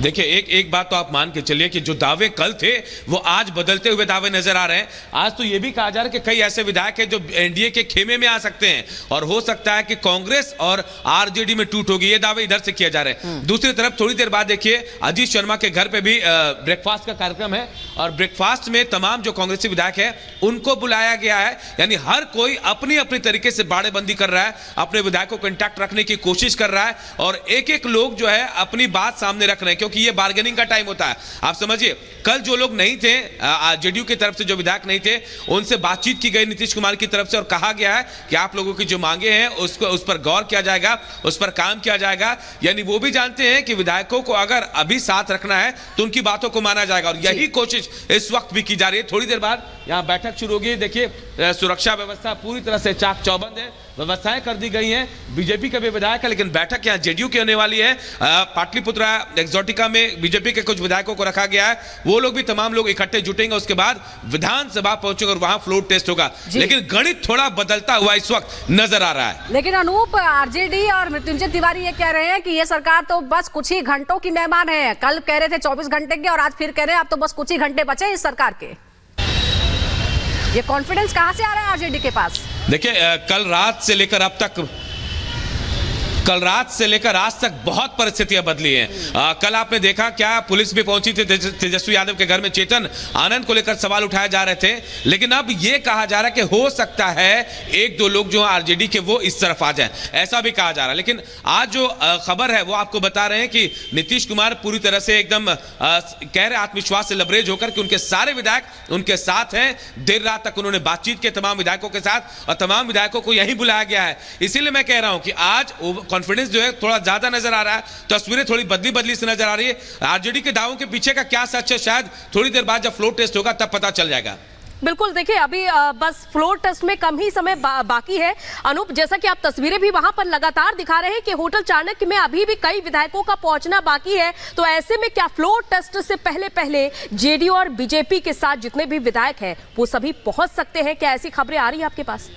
देखिए एक बात तो आप मान के चलिए कि जो दावे कल थे वो आज बदलते हुए दावे नजर आ रहे हैं। आज तो ये भी कहा जा रहा है कि कई ऐसे विधायक हैं जो एनडीए के खेमे में आ सकते हैं और हो सकता है कि कांग्रेस और आरजेडी में टूट होगी। ये दावे इधर से किया जा रहे हैं। दूसरी तरफ थोड़ी देर बाद देखिए अजीत शर्मा के घर पे भी ब्रेकफास्ट का कार्यक्रम है और ब्रेकफास्ट में तमाम जो कांग्रेसी विधायक है उनको बुलाया गया है। यानी हर कोई अपनी अपनी तरीके से बाड़ेबंदी कर रहा है, अपने विधायकों को इंटैक्ट रखने की कोशिश कर रहा है और एक एक लोग जो है अपनी बात सामने रख रहे हैं, क्योंकि ये बार्गेनिंग का टाइम होता है। आप समझिए कल जो लोग नहीं थे, जेडीयू की तरफ से जो विधायक नहीं थे, उनसे बातचीत की गई नीतीश कुमार की तरफ से और कहा गया है कि आप लोगों की जो मांगे हैं उस पर गौर किया जाएगा, उस पर काम किया जाएगा। यानी वो भी जानते हैं कि विधायकों को अगर अभी साथ रखना है तो उनकी बातों को माना जाएगा और यही कोशिश इस वक्त भी की जा रही है। थोड़ी देर बाद यहां बैठक शुरू होगी। देखिए सुरक्षा व्यवस्था पूरी तरह से चाक चौबंद है, व्यवस्थाएं कर दी गई हैं। बीजेपी का भी विधायक है लेकिन बैठक यहां जेडीयू की होने वाली है। पाटलिपुत्रा एक्सोटिका में बीजेपी के कुछ विधायकों को रखा गया है, वो लोग भी तमाम लोग इकट्ठे जुटेंगे, उसके बाद विधानसभा पहुंचेंगे और वहां फ्लोर टेस्ट होगा। लेकिन गणित थोड़ा बदलता हुआ इस वक्त नजर आ रहा है। लेकिन अनूप, आरजेडी और मृत्युंजय तिवारी ये कह रहे हैं कि ये सरकार तो बस कुछ ही घंटों की मेहमान है। कल कह रहे थे 24 घंटे के और आज फिर कह रहे हैं अब तो बस कुछ ही घंटे बचे इस सरकार के। ये कॉन्फिडेंस कहां से आ रहा है आरजेडी के पास? देखिए कल रात से लेकर आज तक बहुत परिस्थितियां बदली हैं। कल आपने देखा क्या पुलिस भी पहुंची थी तेजस्वी यादव के घर में, चेतन आनंद को लेकर सवाल उठाए जा रहे थे। लेकिन अब यह कहा जा रहा है कि हो सकता है एक दो लोग जो आरजेडी के वो इस तरफ आ जाएं, ऐसा भी कहा जा रहा है। लेकिन आज जो खबर है वो आपको बता रहे हैं कि नीतीश कुमार पूरी तरह से एकदम कह रहे आत्मविश्वास से लबरेज होकर कि उनके सारे विधायक उनके साथ हैं। देर रात तक उन्होंने बातचीत की तमाम विधायकों के साथ और तमाम विधायकों को यहीं बुलाया गया है। इसीलिए मैं कह रहा हूं कि आज कॉन्फिडेंस जो है थोड़ा ज्यादा नजर आ रहा है, तस्वीरें थोड़ी बदली से नजर आ रही है। आरजेडी के दावों के पीछे का क्या सच है शायद थोड़ी देर बाद जब फ्लोर टेस्ट होगा तब पता चल जाएगा। बिल्कुल, देखिए अभी बस फ्लोर टेस्ट में कम ही समय बाकी है। अनूप, जैसा कि आप तस्वीरें भी वहां पर लगातार दिखा रहे हैं कि होटल चाणक्य में अभी भी कई विधायकों का पहुंचना बाकी है। तो ऐसे में क्या फ्लोर टेस्ट से पहले जेडीयू और बीजेपी के साथ जितने भी विधायक हैं वो सभी पहुंच सकते हैं? क्या ऐसी खबरें आ रही है आपके पास?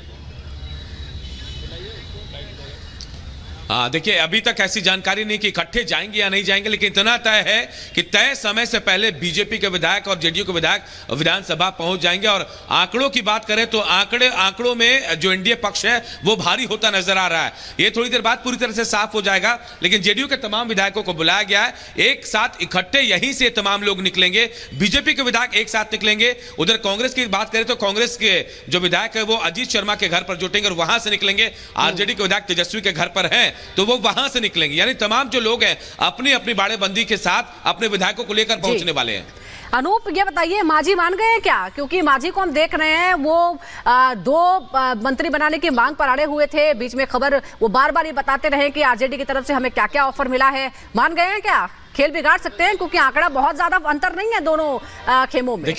देखिए अभी तक ऐसी जानकारी नहीं कि इकट्ठे जाएंगे या नहीं जाएंगे, लेकिन इतना तय है कि तय समय से पहले बीजेपी के विधायक और जेडीयू के विधायक विधानसभा पहुंच जाएंगे। और आंकड़ों की बात करें तो आंकड़ों में जो एनडीए पक्ष है वो भारी होता नजर आ रहा है। ये थोड़ी देर बाद पूरी तरह से साफ हो जाएगा। लेकिन जेडीयू के तमाम विधायकों को बुलाया गया है, एक साथ इकट्ठे यहीं से तमाम लोग निकलेंगे। बीजेपी के विधायक एक साथ निकलेंगे। उधर कांग्रेस की बात करें तो कांग्रेस के जो विधायक है वो अजीत शर्मा के घर पर जुटेंगे और वहां से निकलेंगे। आरजेडी के विधायक तेजस्वी के घर पर हैं तो वो वहां से निकलेंगे। यानी तमाम जो लोग हैं अपनी अपनी बाड़ेबंदी के साथ अपने विधायकों को लेकर पहुंचने वाले हैं। अनूप, ये बताइए मांझी मान गए हैं क्या? क्योंकि मांझी को हम देख रहे हैं वो दो मंत्री बनाने की मांग पर अड़े हुए थे। बीच में खबर वो बार बार ये बताते रहे कि आरजेडी की तरफ से हमें क्या क्या ऑफर मिला है। मान गए हैं क्या? खेल बिगाड़ सकते हैं क्योंकि आंकड़ा बहुत ज्यादा अंतर नहीं है दोनों खेमों में।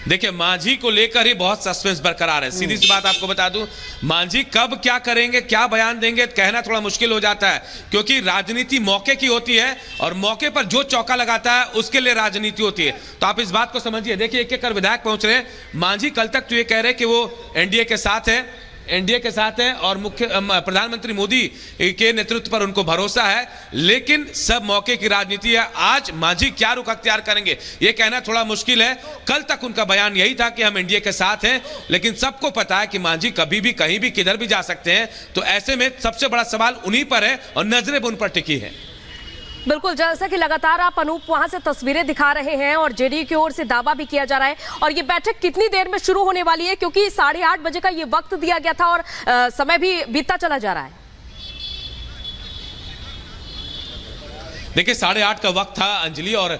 देखिए मांझी को लेकर ही बहुत सस्पेंस बरकरार है। सीधी सी बात आपको बता दूं, मांझी कब क्या करेंगे, क्या बयान देंगे, कहना थोड़ा मुश्किल हो जाता है क्योंकि राजनीति मौके की होती है और मौके पर जो चौका लगाता है उसके लिए राजनीति होती है। तो आप इस बात को समझिए। देखिए एक एक कर विधायक पहुंच रहे हैं। मांझी कल तक तो ये कह रहे हैं कि वो एनडीए के साथ है और प्रधानमंत्री मोदी के नेतृत्व पर उनको भरोसा है। लेकिन सब मौके की राजनीति है। आज मांझी क्या रुख अख्तियार करेंगे ये कहना थोड़ा मुश्किल है। कल तक उनका बयान यही था कि हम एनडीए के साथ हैं, लेकिन सबको पता है कि मांझी कभी भी कहीं भी किधर भी जा सकते हैं। तो ऐसे में सबसे बड़ा सवाल उन्हीं पर है और नजरें उन पर टिकी है। बिल्कुल, जैसा कि लगातार आप अनूप वहां से तस्वीरें दिखा रहे हैं और जेडीयू की ओर से दावा भी किया जा रहा है। और ये बैठक कितनी देर में शुरू होने वाली है? क्योंकि 8:30 बजे का ये वक्त दिया गया था और समय भी बीतता चला जा रहा है। देखिए 8:30 का वक्त था अंजलि और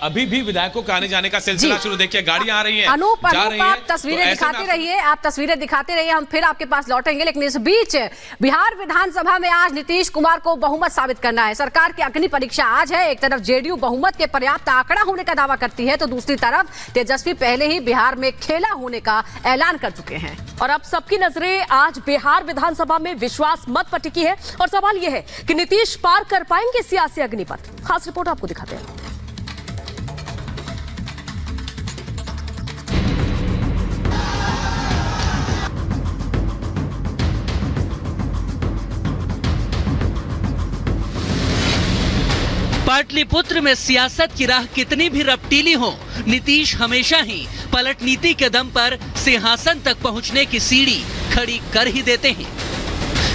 अभी भी विधायकों के आने जाने का सिलसिला शुरू। देखिए गाड़ियां आ रही हैं, अनूप आप तस्वीरें दिखाते रहिए, हम फिर आपके पास लौटेंगे। लेकिन इस बीच बिहार विधानसभा में आज नीतीश कुमार को बहुमत साबित करना है। सरकार की अग्नि परीक्षा आज है। एक तरफ जेडीयू बहुमत के पर्याप्त आंकड़ा होने का दावा करती है तो दूसरी तरफ तेजस्वी पहले ही बिहार में खेला होने का ऐलान कर चुके हैं। और अब सबकी नजरें आज बिहार विधानसभा में विश्वास मत पर टिकी है और सवाल यह है कि नीतीश पार कर पाएंगे सियासी अग्निपथ? खास रिपोर्ट आपको दिखाते हैं। पाटलिपुत्र में सियासत की राह कितनी भी रपटीली हो, नीतीश हमेशा ही पलट नीति के दम पर सिंहासन तक पहुंचने की सीढ़ी खड़ी कर ही देते हैं।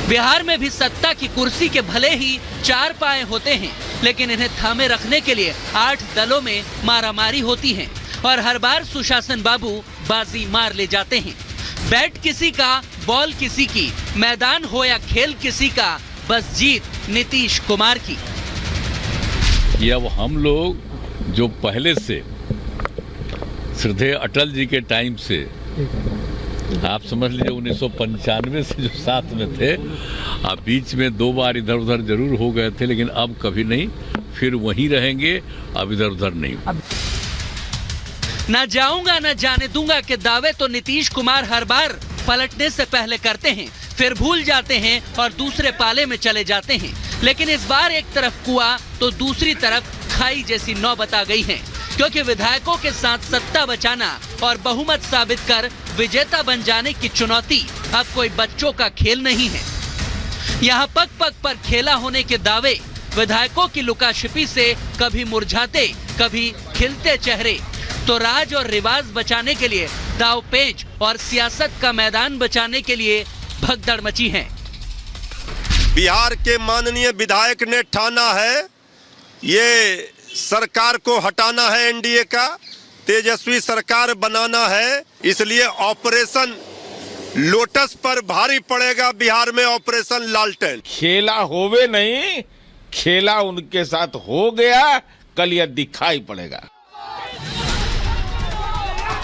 बिहार में भी सत्ता की कुर्सी के भले ही 4 पाए होते हैं, लेकिन इन्हें थामे रखने के लिए 8 दलों में मारामारी होती है और हर बार सुशासन बाबू बाजी मार ले जाते हैं। बैट किसी का, बॉल किसी की, मैदान हो या खेल किसी का, बस जीत नीतीश कुमार की। ये अब हम लोग जो पहले से श्रद्धेय अटल जी के टाइम से, आप समझ लीजिए 1995 से जो साथ में थे, अब बीच में 2 बार इधर उधर जरूर हो गए थे, लेकिन अब कभी नहीं, फिर वहीं रहेंगे, अब इधर उधर नहीं। ना जाऊंगा ना जाने दूंगा के दावे तो नीतीश कुमार हर बार पलटने से पहले करते हैं, फिर भूल जाते हैं और दूसरे पाले में चले जाते हैं। लेकिन इस बार एक तरफ कुआं तो दूसरी तरफ खाई जैसी नौबत आ गई है, क्योंकि विधायकों के साथ सत्ता बचाना और बहुमत साबित कर विजेता बन जाने की चुनौती अब कोई बच्चों का खेल नहीं है। यहाँ पग पग पर खेला होने के दावे, विधायकों की लुकाछिपी से कभी मुरझाते कभी खिलते चेहरे, तो राज और रिवाज बचाने के लिए दाव पेच और सियासत का मैदान बचाने के लिए भगदड़ मची है। बिहार के माननीय विधायक ने ठाना है ये सरकार को हटाना है, एनडीए का तेजस्वी सरकार बनाना है, इसलिए ऑपरेशन लोटस पर भारी पड़ेगा बिहार में ऑपरेशन लालटेन। खेला होवे नहीं, खेला उनके साथ हो गया, कल यह दिखाई पड़ेगा।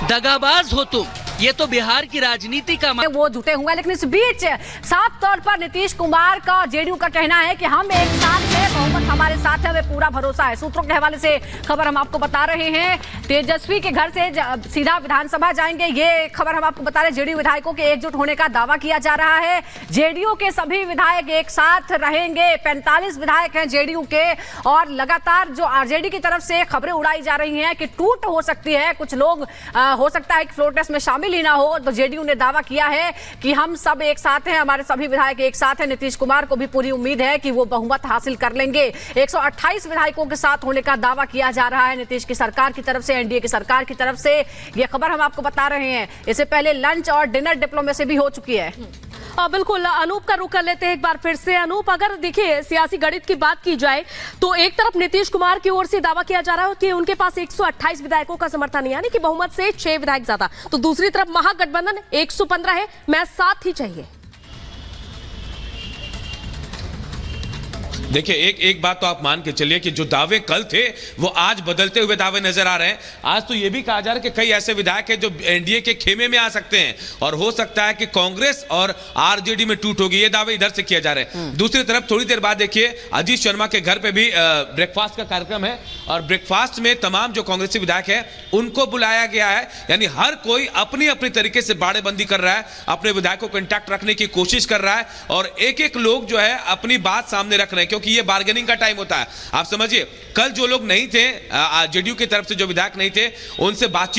दगाबाज हो तुम, ये तो बिहार की राजनीति का वो जुटे हुए हैं, लेकिन इस बीच साफ तौर पर नीतीश कुमार का और जेडीयू का कहना है कि हम एक साथ हैं, बहुमत हमारे साथ है, हमें पूरा भरोसा है। सूत्रों के हवाले से खबर हम आपको बता रहे हैं, तेजस्वी के घर से सीधा विधानसभा जाएंगे, ये खबर हम आपको बता रहे हैं। जेडीयू विधायकों के एकजुट होने का दावा किया जा रहा है, जेडीयू के सभी विधायक एक साथ रहेंगे। 45 विधायक हैं जेडीयू के, और लगातार जो आरजेडी की तरफ से खबरें उड़ाई जा रही हैं कि टूट हो सकती है, कुछ लोग हो सकता है कि फ्लोर टेस्ट में शामिल ही ना हो, तो जेडीयू ने दावा किया है कि हम सब एक साथ हैं, हमारे सभी विधायक एक साथ हैं। नीतीश कुमार को भी पूरी उम्मीद है कि वो बहुमत हासिल कर लेंगे। 128 विधायकों के साथ होने का दावा किया जा रहा है नीतीश की सरकार की तरफ से, एनडीए की सरकार की तरफ से। ये खबर हम आपको बता रहे हैं। इससे पहले लंच और डिनर डिप्लोमेसी भी हो चुकी है। बिल्कुल, अनूप का रुख कर लेते हैं एक बार फिर से। अनूप, अगर देखिए सियासी गणित की बात की जाए तो एक तरफ नीतीश कुमार की ओर से दावा किया जा रहा है कि उनके पास 128 विधायकों का समर्थन है, यानी कि बहुमत से 6 विधायक ज्यादा, तो दूसरी तरफ महागठबंधन 115 है, मैच 7 ही चाहिए। देखिए, एक बात तो आप मान के चलिए कि जो दावे कल थे वो आज बदलते हुए दावे नजर आ रहे हैं। आज तो ये भी कहा जा रहा है कि कई ऐसे विधायक हैं जो एनडीए के खेमे में आ सकते हैं और हो सकता है कि कांग्रेस और आरजेडी में टूट होगी। ये दावे इधर से किए जा रहे हैं। दूसरी तरफ थोड़ी देर बाद देखिए अजीत शर्मा के घर पे भी ब्रेकफास्ट का कार्यक्रम है और ब्रेकफास्ट में तमाम जो कांग्रेसी विधायक है उनको बुलाया गया है। यानी हर कोई अपनी अपनी तरीके से बाड़ेबंदी कर रहा है, अपने विधायकों को इंटैक्ट रखने की कोशिश कर रहा है और एक एक लोग जो है अपनी बात सामने रख रहे हैं, क्योंकि ये बार्गेनिंग का टाइम होता है। आप समझिए, कल जो लोग नहीं थे, जेडीयू की तरफ से जो विधायक नहीं थे, उनसे बातचीत